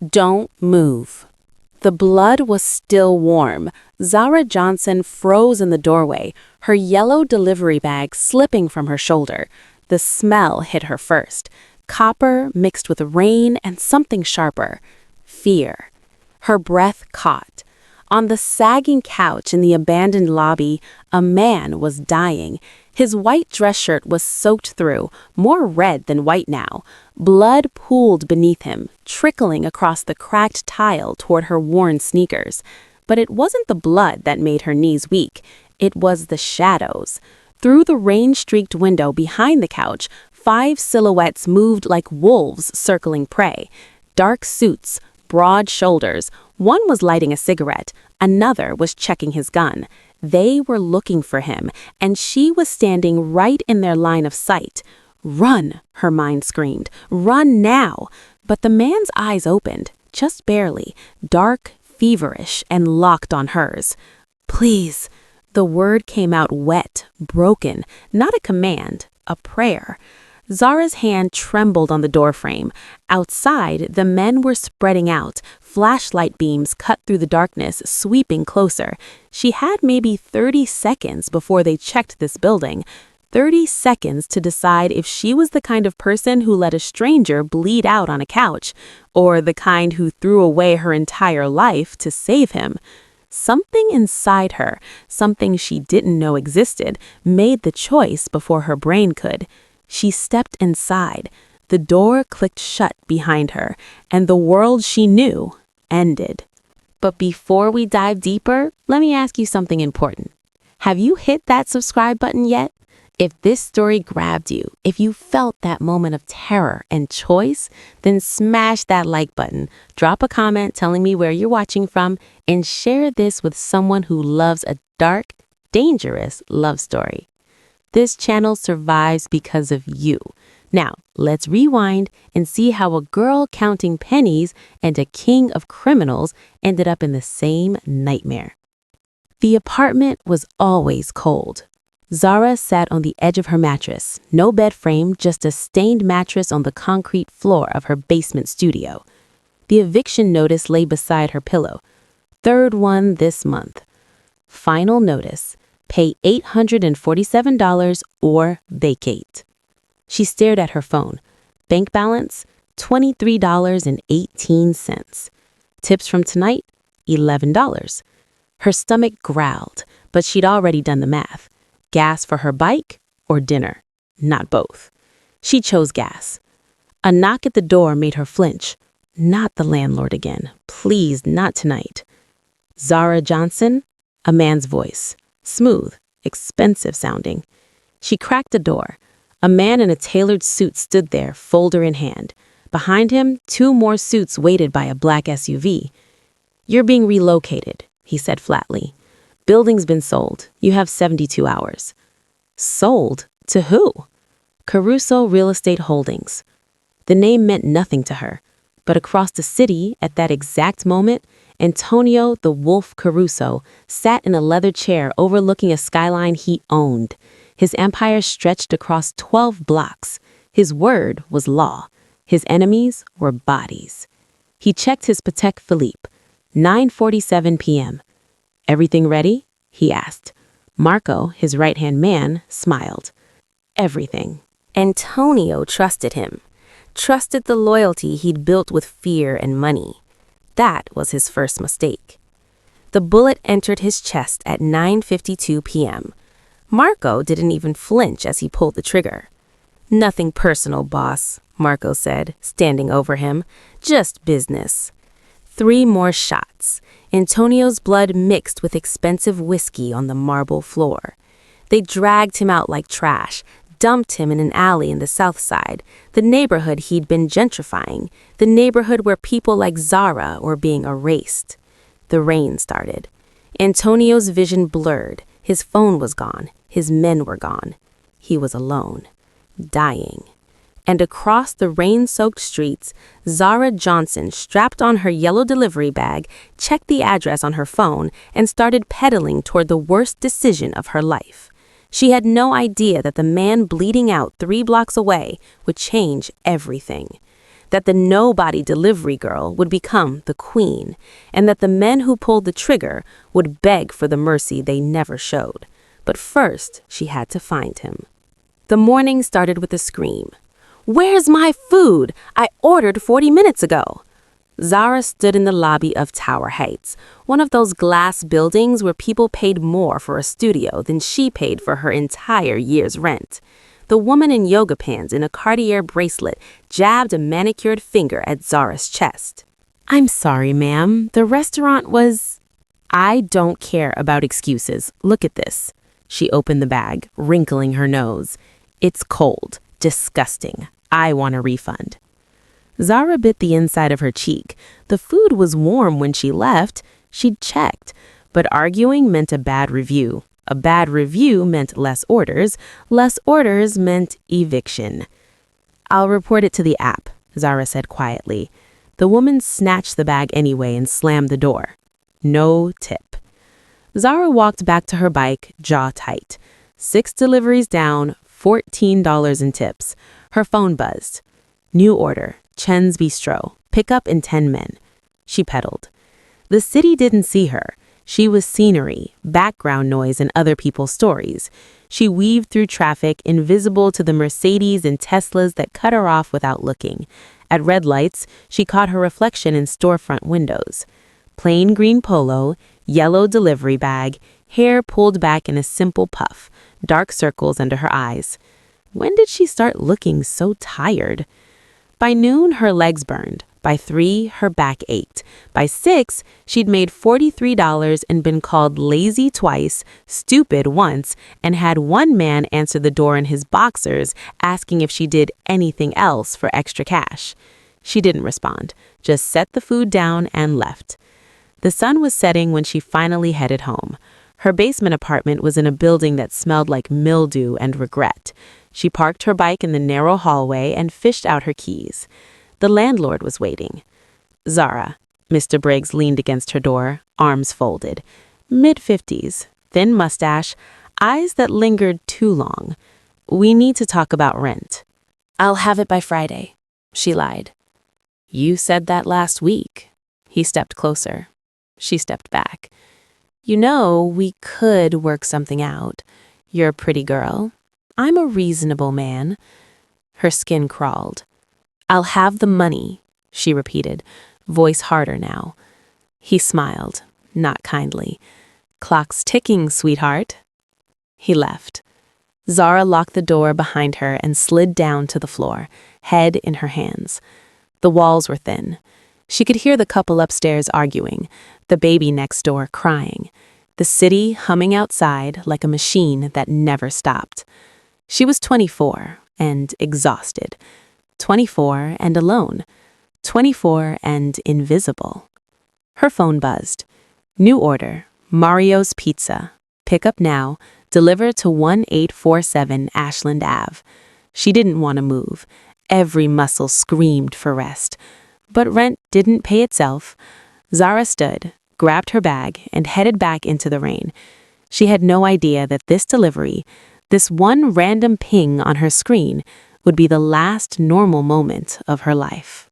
Don't move." The blood was still warm. Zara Johnson froze in the doorway, her yellow delivery bag slipping from her shoulder. The smell hit her first. Copper mixed with rain and something sharper. Fear. Her breath caught. On the sagging couch in the abandoned lobby, a man was dying. His white dress shirt was soaked through, more red than white now. Blood pooled beneath him, trickling across the cracked tile toward her worn sneakers. But it wasn't the blood that made her knees weak. It was the shadows. Through the rain-streaked window behind the couch, 5 silhouettes moved like wolves circling prey. Dark suits, broad shoulders. One was lighting a cigarette. Another was checking his gun. They were looking for him, and she was standing right in their line of sight. "Run," her mind screamed. "Run now." But the man's eyes opened, just barely, dark, feverish, and locked on hers. "Please." The word came out wet, broken, not a command, a prayer. Zara's hand trembled on the doorframe. Outside, the men were spreading out. Flashlight beams cut through the darkness, sweeping closer. She had maybe 30 seconds before they checked this building. 30 seconds to decide if she was the kind of person who let a stranger bleed out on a couch, or the kind who threw away her entire life to save him. Something inside her, something she didn't know existed, made the choice before her brain could. She stepped inside. The door clicked shut behind her, and the world she knew ended. But before we dive deeper, let me ask you something important. Have you hit that subscribe button yet? If this story grabbed you, if you felt that moment of terror and choice, then smash that like button, drop a comment telling me where you're watching from, and share this with someone who loves a dark, dangerous love story. This channel survives because of you. Now, let's rewind and see how a girl counting pennies and a king of criminals ended up in the same nightmare. The apartment was always cold. Zara sat on the edge of her mattress, no bed frame, just a stained mattress on the concrete floor of her basement studio. The eviction notice lay beside her pillow. 3rd one this month. Final notice. Pay $847 or vacate. She stared at her phone. Bank balance, $23.18. Tips from tonight, $11. Her stomach growled, but she'd already done the math. Gas for her bike or dinner? Not both. She chose gas. A knock at the door made her flinch. Not the landlord again. Please, not tonight. Zara Johnson? A man's voice. Smooth, expensive sounding. She cracked the door. A man in a tailored suit stood there, folder in hand. Behind him, 2 more suits waited by a black SUV. "You're being relocated," he said flatly. "Building's been sold. You have 72 hours. Sold? To who? Caruso Real Estate Holdings. The name meant nothing to her. But across the city, at that exact moment, Antonio the Wolf Caruso sat in a leather chair overlooking a skyline he owned. His empire stretched across 12 blocks. His word was law. His enemies were bodies. He checked his Patek Philippe. 9:47 p.m. "Everything ready?" he asked. Marco, his right-hand man, smiled. Everything. Antonio trusted him. Trusted the loyalty he'd built with fear and money. That was his first mistake. The bullet entered his chest at 9:52 p.m. Marco didn't even flinch as he pulled the trigger. "Nothing personal, boss," Marco said, standing over him. "Just business." 3 more shots. Antonio's blood mixed with expensive whiskey on the marble floor. They dragged him out like trash, dumped him in an alley in the South Side, the neighborhood he'd been gentrifying, the neighborhood where people like Zara were being erased. The rain started. Antonio's vision blurred. His phone was gone. His men were gone. He was alone, dying. And across the rain-soaked streets, Zara Johnson strapped on her yellow delivery bag, checked the address on her phone, and started pedaling toward the worst decision of her life. She had no idea that the man bleeding out 3 blocks away would change everything. that the nobody delivery girl would become the queen, and that the men who pulled the trigger would beg for the mercy they never showed. But first, she had to find him. The morning started with a scream. "Where's my food? I ordered 40 minutes ago." Zara stood in the lobby of Tower Heights, one of those glass buildings where people paid more for a studio than she paid for her entire year's rent. The woman in yoga pants in a Cartier bracelet jabbed a manicured finger at Zara's chest. "I'm sorry, ma'am. The restaurant was—" "I don't care about excuses. Look at this." She opened the bag, wrinkling her nose. "It's cold. Disgusting. I want a refund." Zara bit the inside of her cheek. The food was warm when she left. She'd checked. But arguing meant a bad review. A bad review meant less orders. Less orders meant eviction. "I'll report it to the app," Zara said quietly. The woman snatched the bag anyway and slammed the door. No tip. Zara walked back to her bike, jaw tight. 6 deliveries down, $14 in tips. Her phone buzzed. New order, Chen's Bistro. Pick up in 10 men. She pedaled. The city didn't see her. She was scenery, background noise, and other people's stories. She weaved through traffic, invisible to the Mercedes and Teslas that cut her off without looking. At red lights, she caught her reflection in storefront windows. Plain green polo, yellow delivery bag, hair pulled back in a simple puff, dark circles under her eyes. When did she start looking so tired? By noon, her legs burned. By 3, her back ached. By 6, she'd made $43 and been called lazy twice, stupid once, and had one man answer the door in his boxers asking if she did anything else for extra cash. She didn't respond, just set the food down and left. The sun was setting when she finally headed home. Her basement apartment was in a building that smelled like mildew and regret. She parked her bike in the narrow hallway and fished out her keys. The landlord was waiting. "Zara." Mr. Briggs leaned against her door, arms folded. Mid-50s, thin mustache, eyes that lingered too long. "We need to talk about rent." "I'll have it by Friday," she lied. "You said that last week." He stepped closer. She stepped back. "You know, we could work something out. You're a pretty girl. I'm a reasonable man." Her skin crawled. "I'll have the money," she repeated, voice harder now. He smiled, not kindly. "Clock's ticking, sweetheart." He left. Zara locked the door behind her and slid down to the floor, head in her hands. The walls were thin. She could hear the couple upstairs arguing, the baby next door crying, the city humming outside like a machine that never stopped. She was 24 and exhausted. 24 and alone. 24 and invisible. Her phone buzzed. New order, Mario's Pizza. Pick up now, deliver to 1847 Ashland Ave. She didn't want to move. Every muscle screamed for rest. But rent didn't pay itself. Zara stood, grabbed her bag, and headed back into the rain. She had no idea that this delivery, this one random ping on her screen, would be the last normal moment of her life.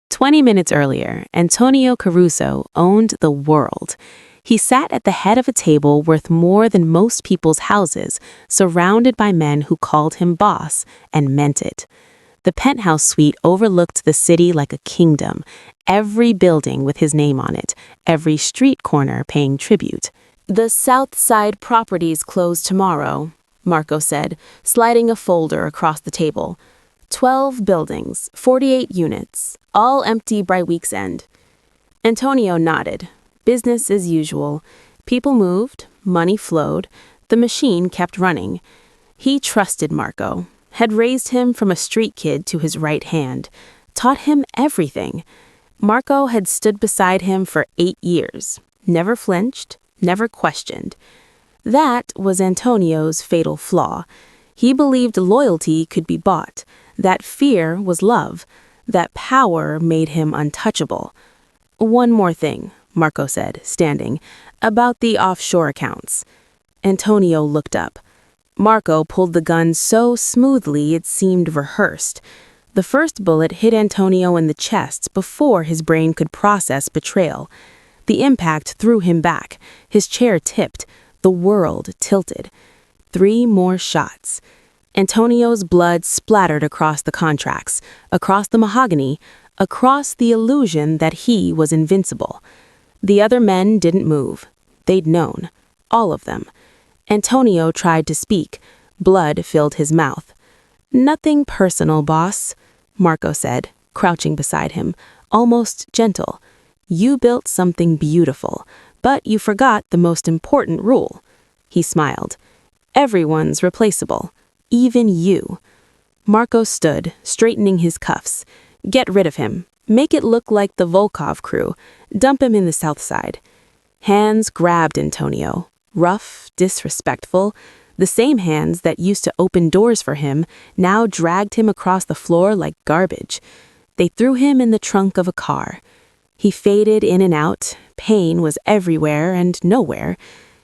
20 minutes earlier, Antonio Caruso owned the world. He sat at the head of a table worth more than most people's houses, surrounded by men who called him boss and meant it. The penthouse suite overlooked the city like a kingdom, every building with his name on it, every street corner paying tribute. "The South Side properties close tomorrow," Marco said, sliding a folder across the table. 12 buildings, 48 units, all empty by week's end. Antonio nodded. Business as usual. People moved, money flowed, the machine kept running. He trusted Marco, had raised him from a street kid to his right hand, taught him everything. Marco had stood beside him for 8 years, never flinched, never questioned. That was Antonio's fatal flaw. He believed loyalty could be bought, that fear was love, that power made him untouchable. "One more thing," Marco said, standing, "about the offshore accounts." Antonio looked up. Marco pulled the gun so smoothly it seemed rehearsed. The first bullet hit Antonio in the chest before his brain could process betrayal. The impact threw him back. His chair tipped. The world tilted. 3 more shots. Antonio's blood splattered across the contracts, across the mahogany, across the illusion that he was invincible. The other men didn't move. They'd known. All of them. Antonio tried to speak. Blood filled his mouth. "Nothing personal, boss," Marco said, crouching beside him, almost gentle. "You built something beautiful, but you forgot the most important rule." He smiled. "Everyone's replaceable. Even you." Marco stood, straightening his cuffs. "Get rid of him. Make it look like the Volkov crew. Dump him in the south side." Hands grabbed Antonio. Rough, disrespectful. The same hands that used to open doors for him now dragged him across the floor like garbage. They threw him in the trunk of a car. He faded in and out. Pain was everywhere and nowhere.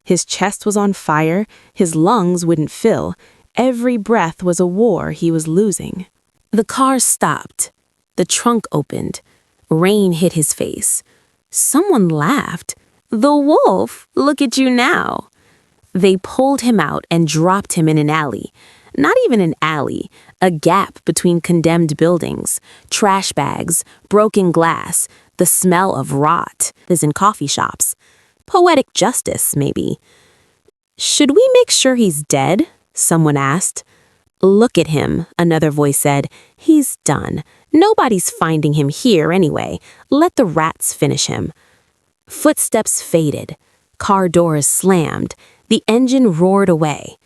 His chest was on fire. His lungs wouldn't fill. Every breath was a war he was losing. The car stopped. The trunk opened. Rain hit his face. Someone laughed. "The wolf, look at you now." They pulled him out and dropped him in an alley. Not even an alley, a gap between condemned buildings, trash bags, broken glass, the smell of rot is in coffee shops. Poetic justice, maybe. "Should we make sure he's dead?" someone asked. "Look at him," another voice said. "He's done. Nobody's finding him here anyway. Let the rats finish him." Footsteps faded. Car doors slammed. The engine roared away.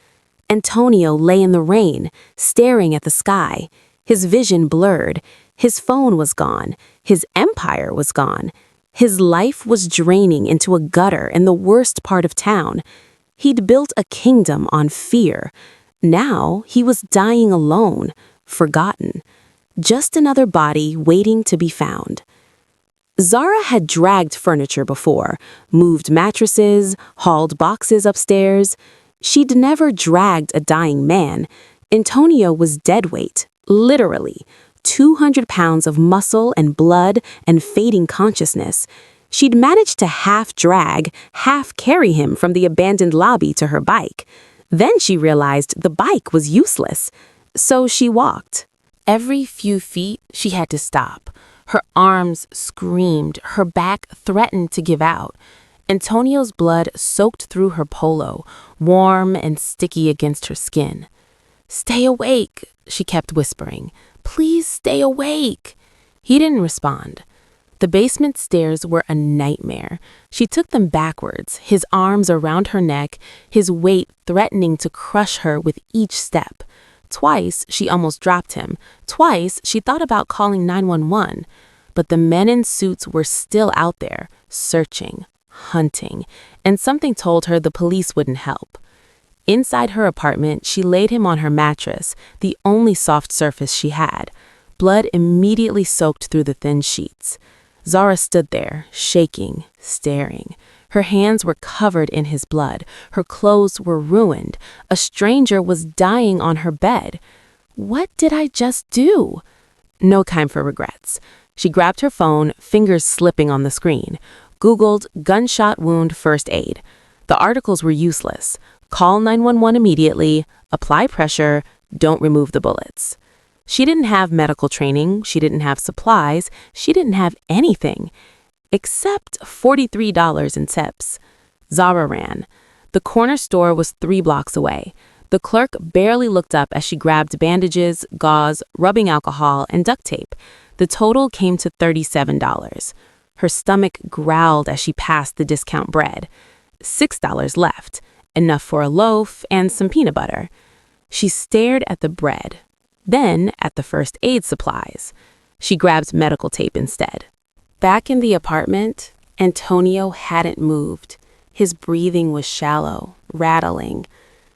Antonio lay in the rain, staring at the sky. His vision blurred. His phone was gone. His empire was gone. His life was draining into a gutter in the worst part of town. He'd built a kingdom on fear. Now he was dying alone, forgotten. Just another body waiting to be found. Zara had dragged furniture before, moved mattresses, hauled boxes upstairs. She'd never dragged a dying man. Antonio was deadweight, literally. 200 pounds of muscle and blood and fading consciousness. She'd managed to half drag, half carry him from the abandoned lobby to her bike. Then she realized the bike was useless. So she walked. Every few feet, she had to stop. Her arms screamed, her back threatened to give out. Antonio's blood soaked through her polo, warm and sticky against her skin. "Stay awake," she kept whispering. "Please stay awake." He didn't respond. The basement stairs were a nightmare. She took them backwards, his arms around her neck, his weight threatening to crush her with each step. Twice, she almost dropped him. Twice, she thought about calling 911. But the men in suits were still out there, searching, hunting, and something told her the police wouldn't help. Inside her apartment, she laid him on her mattress, the only soft surface she had. Blood immediately soaked through the thin sheets. Zara stood there, shaking, staring. Her hands were covered in his blood. Her clothes were ruined. A stranger was dying on her bed. What did I just do? No time for regrets. She grabbed her phone, fingers slipping on the screen. Googled gunshot wound first aid. The articles were useless. Call 911 immediately, apply pressure, don't remove the bullets. She didn't have medical training, she didn't have supplies, she didn't have anything. Except $43 in tips. Zara ran. The corner store was 3 blocks away. The clerk barely looked up as she grabbed bandages, gauze, rubbing alcohol, and duct tape. The total came to $37. Her stomach growled as she passed the discount bread. $6 left, enough for a loaf and some peanut butter. She stared at the bread, then at the first aid supplies. She grabbed medical tape instead. Back in the apartment, Antonio hadn't moved. His breathing was shallow, rattling.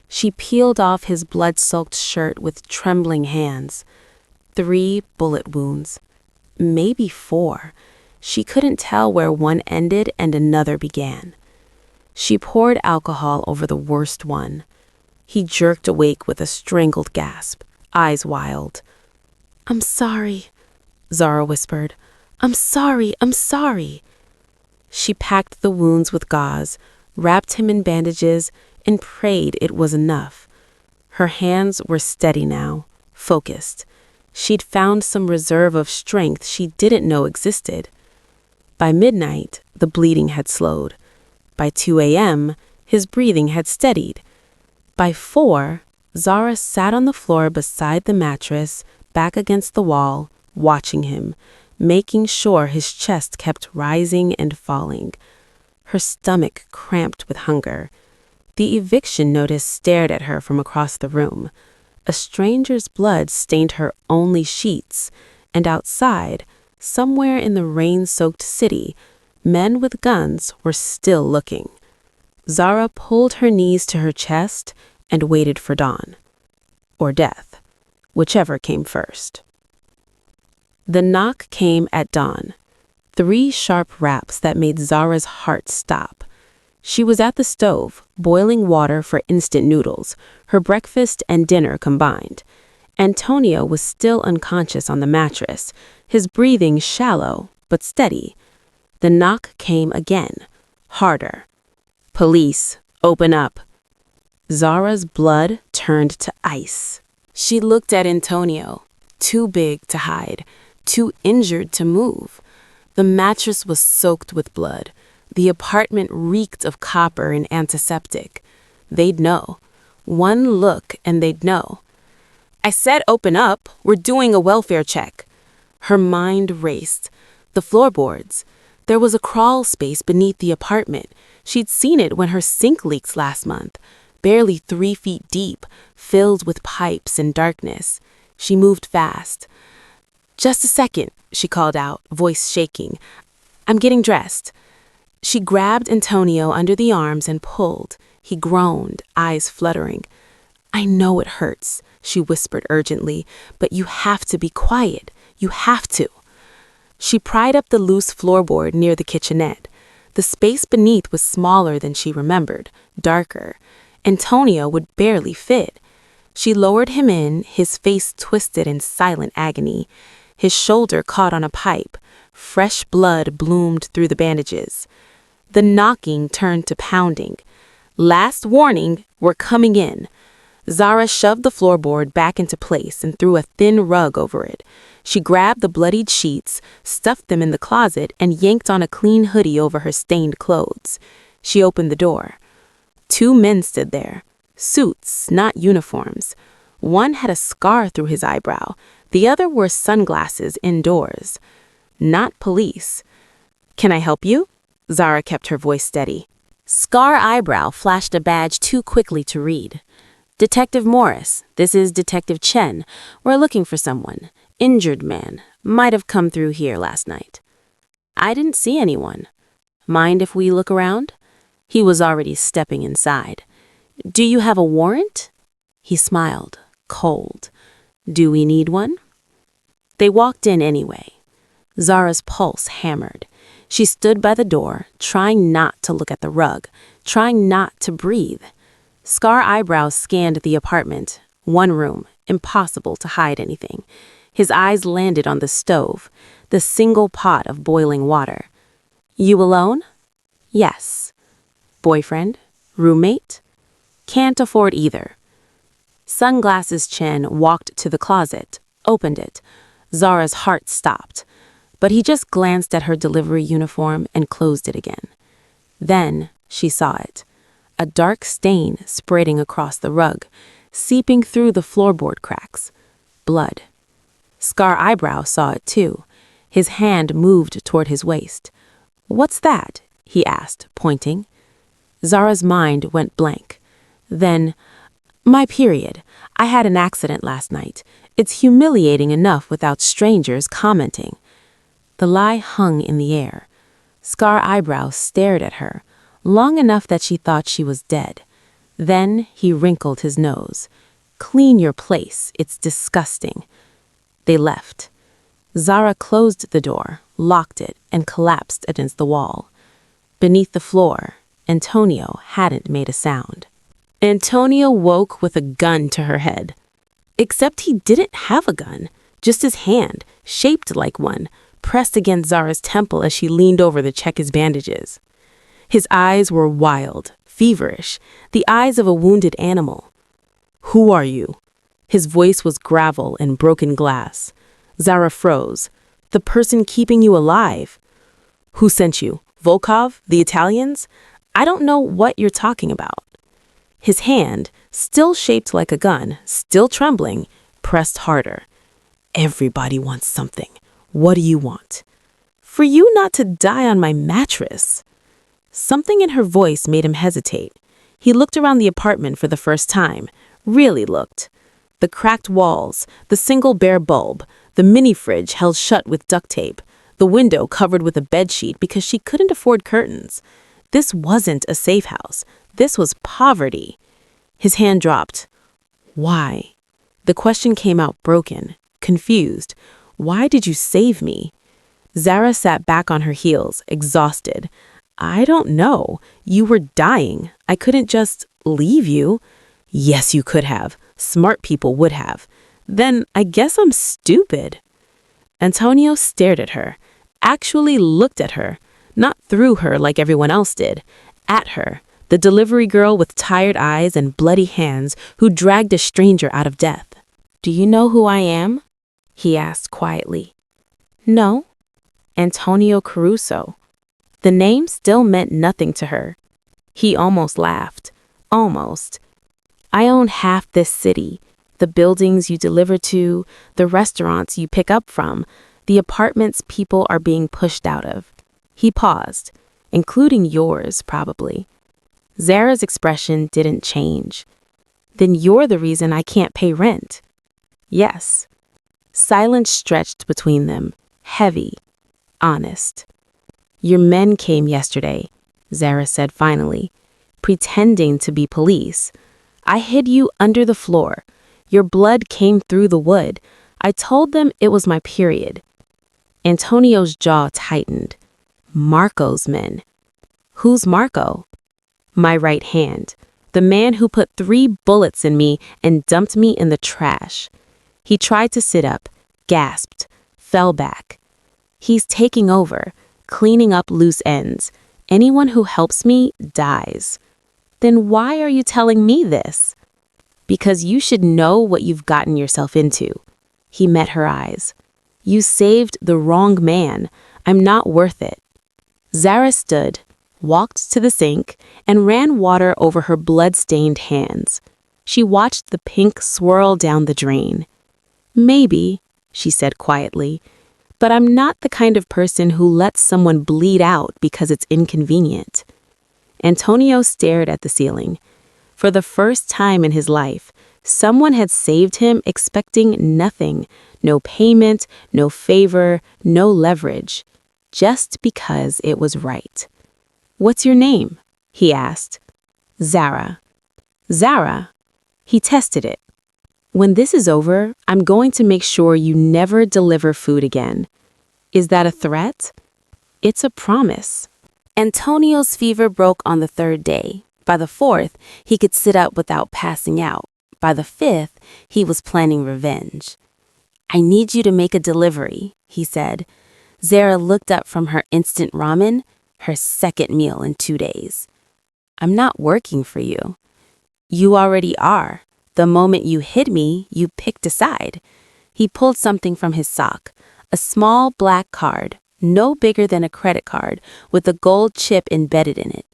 She peeled off his blood-soaked shirt with trembling hands. 3 bullet wounds. Maybe 4. She couldn't tell where one ended and another began. She poured alcohol over the worst one. He jerked awake with a strangled gasp, eyes wild. "I'm sorry," Zara whispered. "I'm sorry, I'm sorry." She packed the wounds with gauze, wrapped him in bandages, and prayed it was enough. Her hands were steady now, focused. She'd found some reserve of strength she didn't know existed. By midnight, the bleeding had slowed. By 2 a.m., his breathing had steadied. By 4, Zara sat on the floor beside the mattress, back against the wall, watching him, making sure his chest kept rising and falling. Her stomach cramped with hunger. The eviction notice stared at her from across the room. A stranger's blood stained her only sheets, and outside, somewhere in the rain-soaked city, men with guns were still looking. Zara pulled her knees to her chest and waited for dawn. Or death, whichever came first. The knock came at dawn. 3 sharp raps that made Zara's heart stop. She was at the stove, boiling water for instant noodles, her breakfast and dinner combined. Antonio was still unconscious on the mattress, his breathing shallow but steady. The knock came again, harder. "Police, open up." Zara's blood turned to ice. She looked at Antonio, too big to hide, too injured to move. The mattress was soaked with blood. The apartment reeked of copper and antiseptic. They'd know. One look and they'd know. "I said open up. We're doing a welfare check." Her mind raced. The floorboards. There was a crawl space beneath the apartment. She'd seen it when her sink leaked last month. Barely 3 feet deep, filled with pipes and darkness. She moved fast. "Just a second," she called out, voice shaking. "I'm getting dressed." She grabbed Antonio under the arms and pulled. He groaned, eyes fluttering. "I know it hurts," she whispered urgently, "but you have to be quiet. You have to." She pried up the loose floorboard near the kitchenette. The space beneath was smaller than she remembered, darker. Antonio would barely fit. She lowered him in, his face twisted in silent agony. His shoulder caught on a pipe. Fresh blood bloomed through the bandages. The knocking turned to pounding. "Last warning, we're coming in." Zara shoved the floorboard back into place and threw a thin rug over it. She grabbed the bloodied sheets, stuffed them in the closet, and yanked on a clean hoodie over her stained clothes. She opened the door. 2 men stood there. Suits, not uniforms. One had a scar through his eyebrow. The other wore sunglasses indoors. Not police. "Can I help you?" Zara kept her voice steady. Scar eyebrow flashed a badge too quickly to read. "Detective Morris, this is Detective Chen. We're looking for someone. Injured man. Might have come through here last night." "I didn't see anyone. Mind if we look around?" He was already stepping inside. "Do you have a warrant?" He smiled, cold. "Do we need one?" They walked in anyway. Zara's pulse hammered. She stood by the door, trying not to look at the rug, trying not to breathe. Scar eyebrows scanned the apartment. 1 room, impossible to hide anything. His eyes landed on the stove, the single pot of boiling water. "You alone?" "Yes." "Boyfriend? Roommate?" "Can't afford either." Sunglasses Chen walked to the closet, opened it. Zara's heart stopped, but he just glanced at her delivery uniform and closed it again. Then she saw it. A dark stain spreading across the rug, seeping through the floorboard cracks. Blood. Scar eyebrow saw it too. His hand moved toward his waist. "What's that?" he asked, pointing. Zara's mind went blank. Then, "My period. I had an accident last night. It's humiliating enough without strangers commenting." The lie hung in the air. Scar eyebrow stared at her, long enough that she thought she was dead. Then he wrinkled his nose. "Clean your place. It's disgusting." They left. Zara closed the door, locked it, and collapsed against the wall. Beneath the floor, Antonio hadn't made a sound. Antonio woke with a gun to her head. Except he didn't have a gun, just his hand, shaped like one, pressed against Zara's temple as she leaned over to check his bandages. His eyes were wild, feverish, the eyes of a wounded animal. "Who are you?" His voice was gravel and broken glass. Zara froze. "The person keeping you alive." "Who sent you? Volkov? The Italians?" "I don't know what you're talking about." His hand, still shaped like a gun, still trembling, pressed harder. "Everybody wants something. What do you want?" "For you not to die on my mattress." Something in her voice made him hesitate. He looked around the apartment for the first time, really looked. The cracked walls, the single bare bulb, the mini fridge held shut with duct tape, the window covered with a bedsheet because she couldn't afford curtains. This wasn't a safe house. This was poverty. His hand dropped. "Why?" The question came out broken, confused. "Why did you save me?" Zara sat back on her heels, exhausted. "I don't know. You were dying. I couldn't just leave you." "Yes, you could have. Smart people would have." "Then I guess I'm stupid." Antonio stared at her, actually looked at her, not through her like everyone else did, at her, the delivery girl with tired eyes and bloody hands who dragged a stranger out of death. "Do you know who I am?" he asked quietly. "No." Antonio Caruso. The name still meant nothing to her. He almost laughed. Almost. "I own half this city. The buildings you deliver to, the restaurants you pick up from, the apartments people are being pushed out of." He paused. "Including yours, probably." Zara's expression didn't change. "Then you're the reason I can't pay rent." "Yes." Silence stretched between them, heavy, honest. "Your men came yesterday," Zara said finally, "pretending to be police. I hid you under the floor. Your blood came through the wood. I told them it was my period." Antonio's jaw tightened. "Marco's men." "Who's Marco?" "My right hand. The man who put 3 bullets in me and dumped me in the trash." He tried to sit up, gasped, fell back. "He's taking over, cleaning up loose ends. Anyone who helps me dies." "Then why are you telling me this?" "Because you should know what you've gotten yourself into." He met her eyes. "You saved the wrong man. I'm not worth it." Zara stood, walked to the sink, and ran water over her blood-stained hands. She watched the pink swirl down the drain. "Maybe," she said quietly, "but I'm not the kind of person who lets someone bleed out because it's inconvenient." Antonio stared at the ceiling. For the first time in his life, someone had saved him expecting nothing, no payment, no favor, no leverage, just because it was right. "What's your name?" he asked. "Zara." "Zara?" He tested it. "When this is over, I'm going to make sure you never deliver food again." "Is that a threat?" "It's a promise." Antonio's fever broke on the 3rd day. By the 4th, he could sit up without passing out. By the 5th, he was planning revenge. "I need you to make a delivery," he said. Zara looked up from her instant ramen, her 2nd meal in 2 days. "I'm not working for you." "You already are. The moment you hid me, you picked a side." He pulled something from his sock, a small black card, no bigger than a credit card, with a gold chip embedded in it.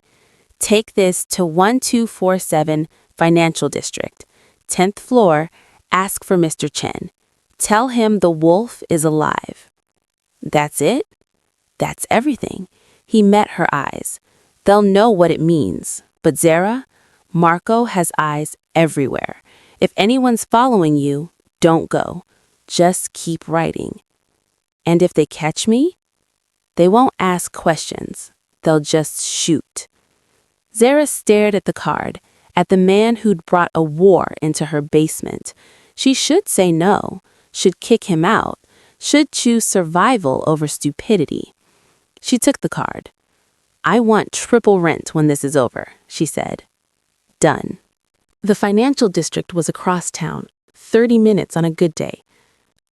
"Take this to 1247 Financial District, 10th floor, ask for Mr. Chen. Tell him the wolf is alive." "That's it?" "That's everything." He met her eyes. "They'll know what it means. But Zara, Marco has eyes everywhere. If anyone's following you, don't go. Just keep writing. And if they catch me, they won't ask questions. They'll just shoot." Zara stared at the card, at the man who'd brought a war into her basement. She should say no, should kick him out, should choose survival over stupidity. She took the card. "I want triple rent when this is over," she said. Done. The financial district was across town, 30 minutes on a good day.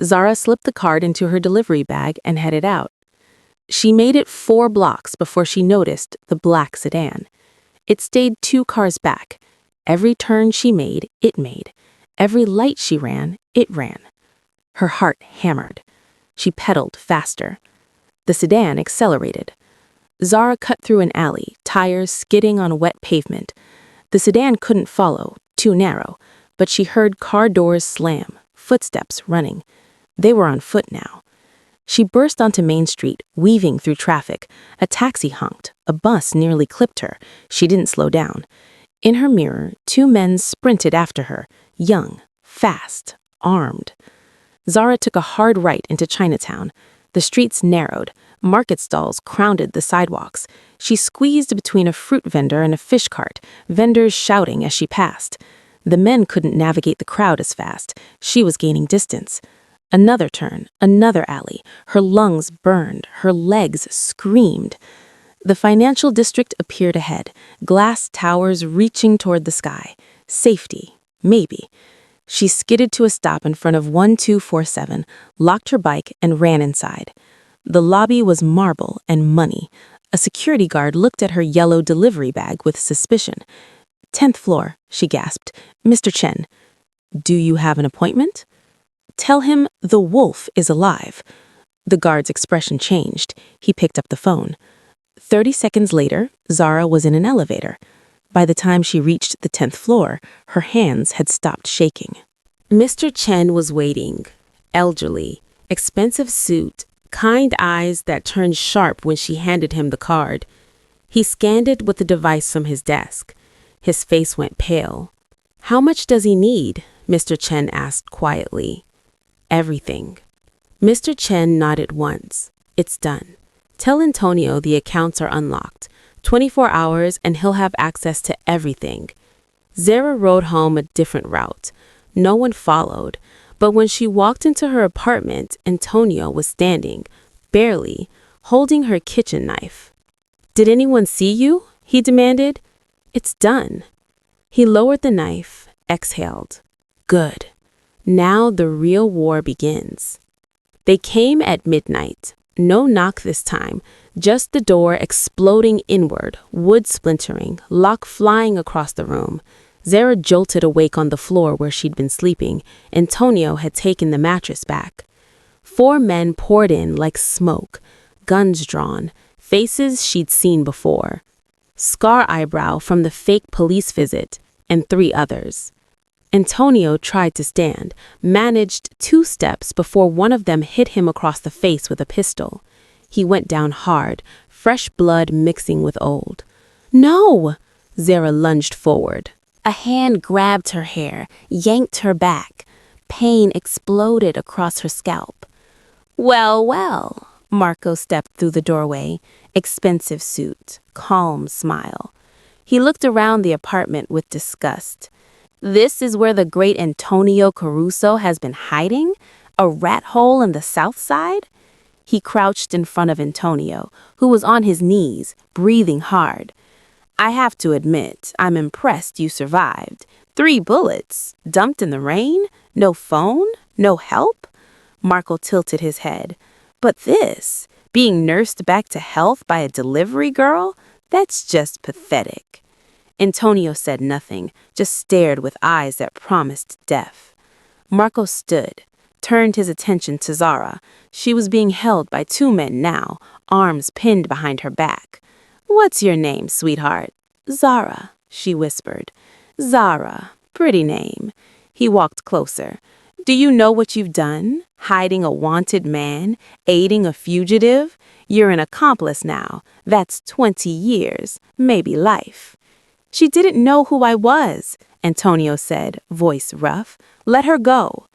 Zara slipped the card into her delivery bag and headed out. She made it 4 blocks before she noticed the black sedan. It stayed 2 cars back. Every turn she made, it made. Every light she ran, it ran. Her heart hammered. She pedaled faster. The sedan accelerated. Zara cut through an alley, tires skidding on wet pavement. The sedan couldn't follow, too narrow, but she heard car doors slam, footsteps running. They were on foot now. She burst onto Main Street, weaving through traffic. A taxi honked. A bus nearly clipped her. She didn't slow down. In her mirror, 2 men sprinted after her, young, fast, armed. Zara took a hard right into Chinatown. The streets narrowed. Market stalls crowded the sidewalks. She squeezed between a fruit vendor and a fish cart, vendors shouting as she passed. The men couldn't navigate the crowd as fast. She was gaining distance. Another turn, another alley. Her lungs burned. Her legs screamed. The financial district appeared ahead, glass towers reaching toward the sky. Safety, maybe. She skidded to a stop in front of 1247, locked her bike, and ran inside. The lobby was marble and money. A security guard looked at her yellow delivery bag with suspicion. 10th floor, she gasped. Mr. Chen. Do you have an appointment? Tell him the wolf is alive. The guard's expression changed. He picked up the phone. 30 seconds later, Zara was in an elevator. By the time she reached the 10th floor, her hands had stopped shaking. Mr. Chen was waiting. Elderly, expensive suit, kind eyes that turned sharp when she handed him the card. He scanned it with the device from his desk. His face went pale. How much does he need? Mr. Chen asked quietly. Everything. Mr. Chen nodded once. It's done. Tell Antonio the accounts are unlocked. 24 hours and he'll have access to everything. Zara rode home a different route. No one followed, but when she walked into her apartment, Antonio was standing, barely, holding her kitchen knife. Did anyone see you? He demanded. It's done. He lowered the knife, exhaled. Good. Now the real war begins. They came at midnight. No knock this time, just the door exploding inward, wood splintering, lock flying across the room. Zara jolted awake on the floor where she'd been sleeping. Antonio had taken the mattress back. 4 men poured in like smoke, guns drawn, faces she'd seen before. Scar Eyebrow from the fake police visit, and 3 others. Antonio tried to stand, managed 2 steps before one of them hit him across the face with a pistol. He went down hard, fresh blood mixing with old. No! Zara lunged forward. A hand grabbed her hair, yanked her back. Pain exploded across her scalp. Well, well, Marco stepped through the doorway, expensive suit, calm smile. He looked around the apartment with disgust. This is where the great Antonio Caruso has been hiding? A rat hole in the south side? He crouched in front of Antonio, who was on his knees, breathing hard. I have to admit, I'm impressed you survived. 3 bullets, dumped in the rain, no phone, no help? Marco tilted his head. But this, being nursed back to health by a delivery girl, that's just pathetic. Antonio said nothing, just stared with eyes that promised death. Marco stood, turned his attention to Zara. She was being held by 2 men now, arms pinned behind her back. What's your name, sweetheart? Zara, she whispered. Zara, pretty name. He walked closer. Do you know what you've done? Hiding a wanted man, aiding a fugitive? You're an accomplice now. That's 20 years, maybe life. She didn't know who I was, Antonio said, voice rough. Let her go.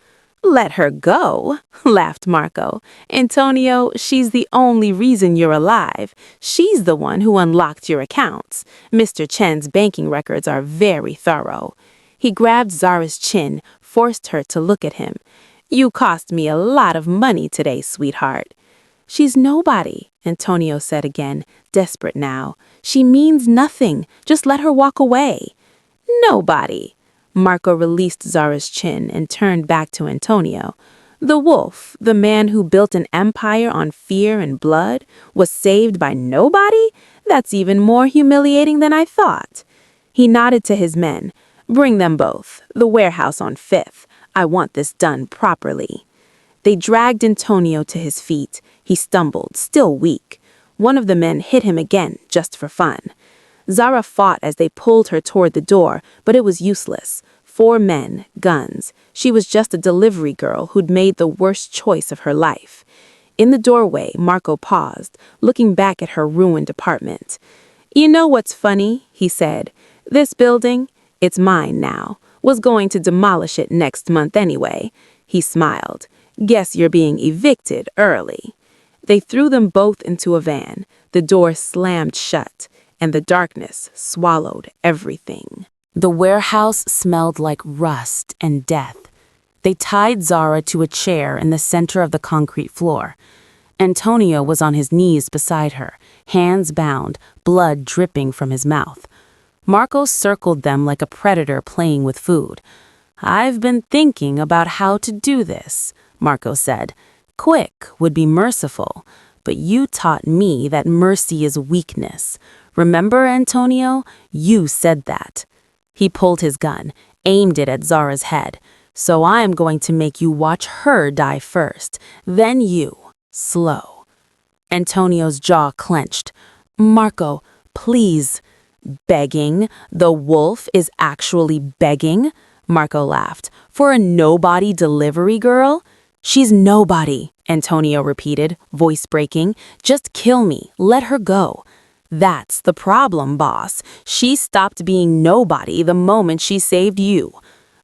Let her go, laughed Marco. Antonio, she's the only reason you're alive. She's the one who unlocked your accounts. Mr. Chen's banking records are very thorough. He grabbed Zara's chin, forced her to look at him. You cost me a lot of money today, sweetheart. She's nobody, Antonio said again, desperate now. She means nothing. Just let her walk away. Nobody. Marco released Zara's chin and turned back to Antonio. The wolf, the man who built an empire on fear and blood, was saved by nobody? That's even more humiliating than I thought. He nodded to his men. Bring them both. The warehouse on Fifth. I want this done properly. They dragged Antonio to his feet. He stumbled, still weak. One of the men hit him again, just for fun. Zara fought as they pulled her toward the door, but it was useless. 4 men, guns. She was just a delivery girl who'd made the worst choice of her life. In the doorway, Marco paused, looking back at her ruined apartment. You know what's funny? He said. This building, it's mine now. Was going to demolish it next month anyway. He smiled. Guess you're being evicted early. They threw them both into a van. The door slammed shut, and the darkness swallowed everything. The warehouse smelled like rust and death. They tied Zara to a chair in the center of the concrete floor. Antonio was on his knees beside her, hands bound, blood dripping from his mouth. Marco circled them like a predator playing with food. I've been thinking about how to do this, Marco said. Quick would be merciful, but you taught me that mercy is weakness. Remember, Antonio? You said that. He pulled his gun, aimed it at Zara's head. So I'm going to make you watch her die first, then you, slow. Antonio's jaw clenched. Marco, please. Begging? The wolf is actually begging? Marco laughed. For a nobody delivery girl? She's nobody, Antonio repeated, voice breaking. Just kill me. Let her go. That's the problem, boss. She stopped being nobody the moment she saved you.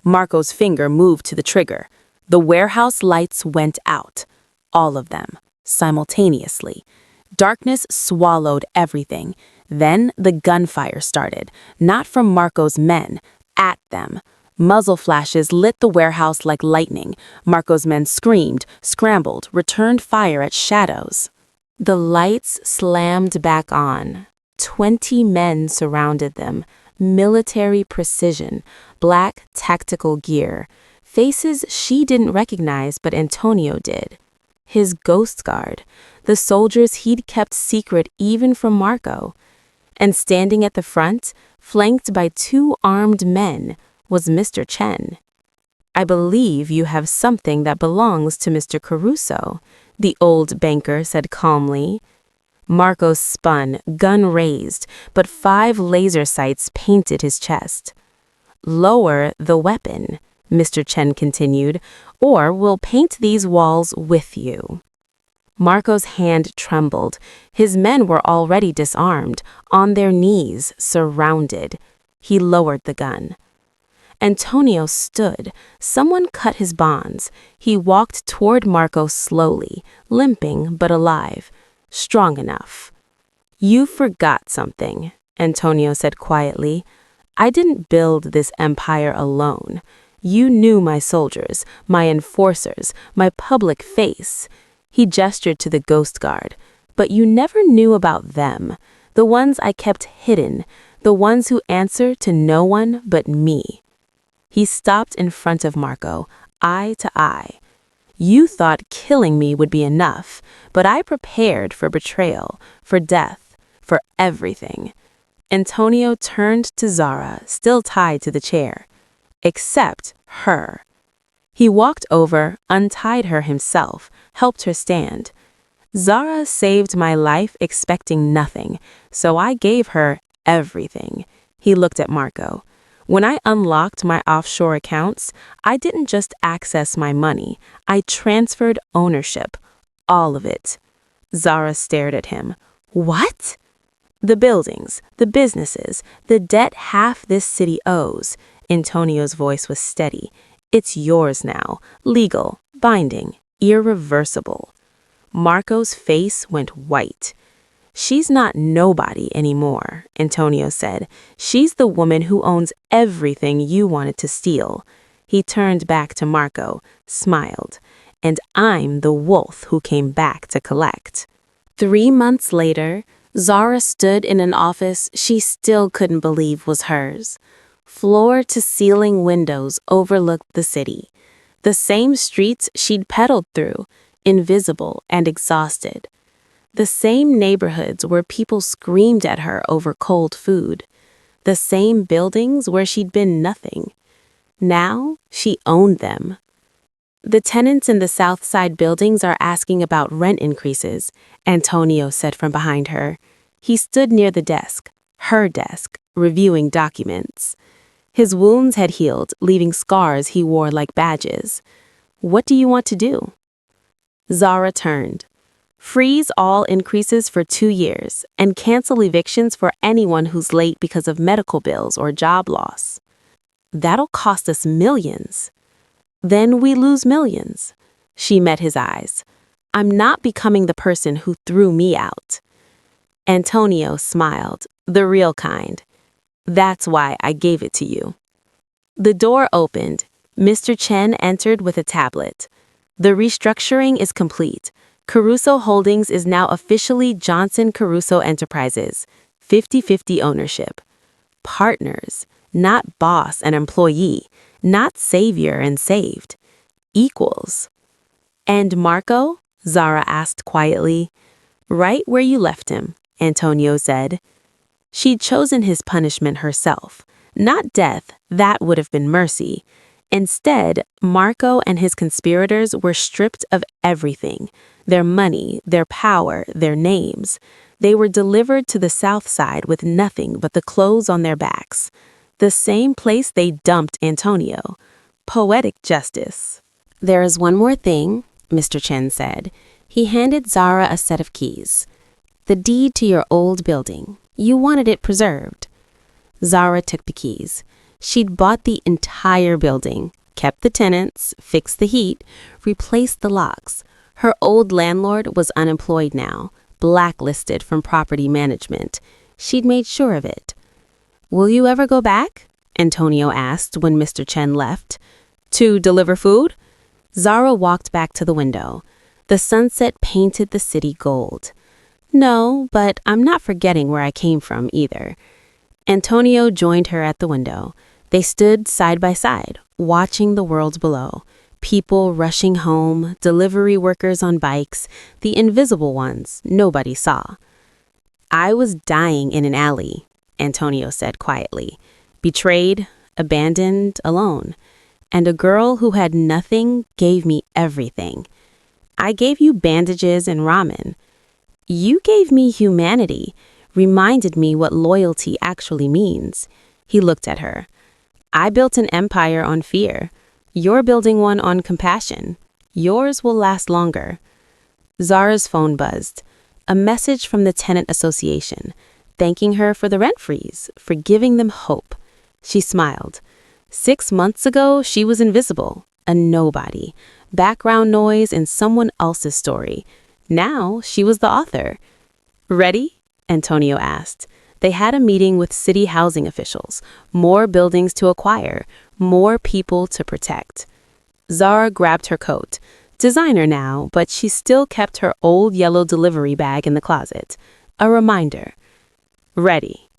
Marco's finger moved to the trigger. The warehouse lights went out. All of them, simultaneously. Darkness swallowed everything. Then the gunfire started, not from Marco's men, at them. Muzzle flashes lit the warehouse like lightning. Marco's men screamed, scrambled, returned fire at shadows. The lights slammed back on. 20 men surrounded them, military precision, black tactical gear, faces she didn't recognize but Antonio did. His ghost guard, the soldiers he'd kept secret even from Marco. And standing at the front, flanked by 2 armed men, was Mr. Chen. I believe you have something that belongs to Mr. Caruso, the old banker said calmly. Marco spun, gun raised, but 5 laser sights painted his chest. Lower the weapon, Mr. Chen continued, or we'll paint these walls with you. Marco's hand trembled. His men were already disarmed, on their knees, surrounded. He lowered the gun. Antonio stood. Someone cut his bonds. He walked toward Marco slowly, limping but alive, strong enough. You forgot something, Antonio said quietly. I didn't build this empire alone. You knew my soldiers, my enforcers, my public face. He gestured to the ghost guard. But you never knew about them, the ones I kept hidden, the ones who answer to no one but me. He stopped in front of Marco, eye to eye. You thought killing me would be enough, but I prepared for betrayal, for death, for everything. Antonio turned to Zara, still tied to the chair. Except her. He walked over, untied her himself, helped her stand. Zara saved my life expecting nothing, so I gave her everything. He looked at Marco. When I unlocked my offshore accounts, I didn't just access my money. I transferred ownership. All of it. Zara stared at him. What? The buildings, the businesses, the debt half this city owes. Antonio's voice was steady. It's yours now. Legal, binding, irreversible. Marco's face went white. She's not nobody anymore, Antonio said. She's the woman who owns everything you wanted to steal. He turned back to Marco, smiled. And I'm the wolf who came back to collect. 3 months later, Zara stood in an office she still couldn't believe was hers. Floor-to-ceiling windows overlooked the city. The same streets she'd pedaled through, invisible and exhausted. The same neighborhoods where people screamed at her over cold food. The same buildings where she'd been nothing. Now, she owned them. The tenants in the South Side buildings are asking about rent increases, Antonio said from behind her. He stood near the desk, her desk, reviewing documents. His wounds had healed, leaving scars he wore like badges. What do you want to do? Zara turned. Freeze all increases for 2 years and cancel evictions for anyone who's late because of medical bills or job loss. That'll cost us millions. Then we lose millions. She met his eyes. I'm not becoming the person who threw me out. Antonio smiled, the real kind. That's why I gave it to you. The door opened. Mr. Chen entered with a tablet. The restructuring is complete. Caruso Holdings is now officially Johnson Caruso Enterprises, 50-50 ownership. Partners, not boss and employee, not savior and saved. Equals. And Marco? Zara asked quietly. Right where you left him, Antonio said. She'd chosen his punishment herself. Not death, that would have been mercy. Instead, Marco and his conspirators were stripped of everything. Their money, their power, their names. They were delivered to the South Side with nothing but the clothes on their backs. The same place they dumped Antonio. Poetic justice. There is one more thing, Mr. Chen said. He handed Zara a set of keys. The deed to your old building. You wanted it preserved. Zara took the keys. She'd bought the entire building, kept the tenants, fixed the heat, replaced the locks. Her old landlord was unemployed now, blacklisted from property management. She'd made sure of it. Will you ever go back? Antonio asked when Mr. Chen left. To deliver food? Zara walked back to the window. The sunset painted the city gold. No, but I'm not forgetting where I came from either. Antonio joined her at the window. They stood side by side, watching the world below. People rushing home, delivery workers on bikes, the invisible ones nobody saw. I was dying in an alley, Antonio said quietly. Betrayed, abandoned, alone. And a girl who had nothing gave me everything. I gave you bandages and ramen. You gave me humanity, reminded me what loyalty actually means. He looked at her. I built an empire on fear. You're building one on compassion. Yours will last longer. Zara's phone buzzed. A message from the tenant association, thanking her for the rent freeze, for giving them hope. She smiled. 6 months ago, she was invisible, a nobody, background noise in someone else's story. Now, she was the author. Ready? Antonio asked. They had a meeting with city housing officials, more buildings to acquire, more people to protect. Zara grabbed her coat. Designer now, but she still kept her old yellow delivery bag in the closet. A reminder. Ready.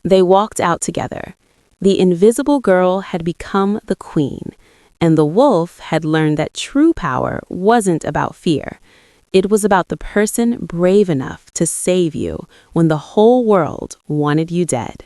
They walked out together. The invisible girl had become the queen, and the wolf had learned that true power wasn't about fear. It was about the person brave enough to save you when the whole world wanted you dead.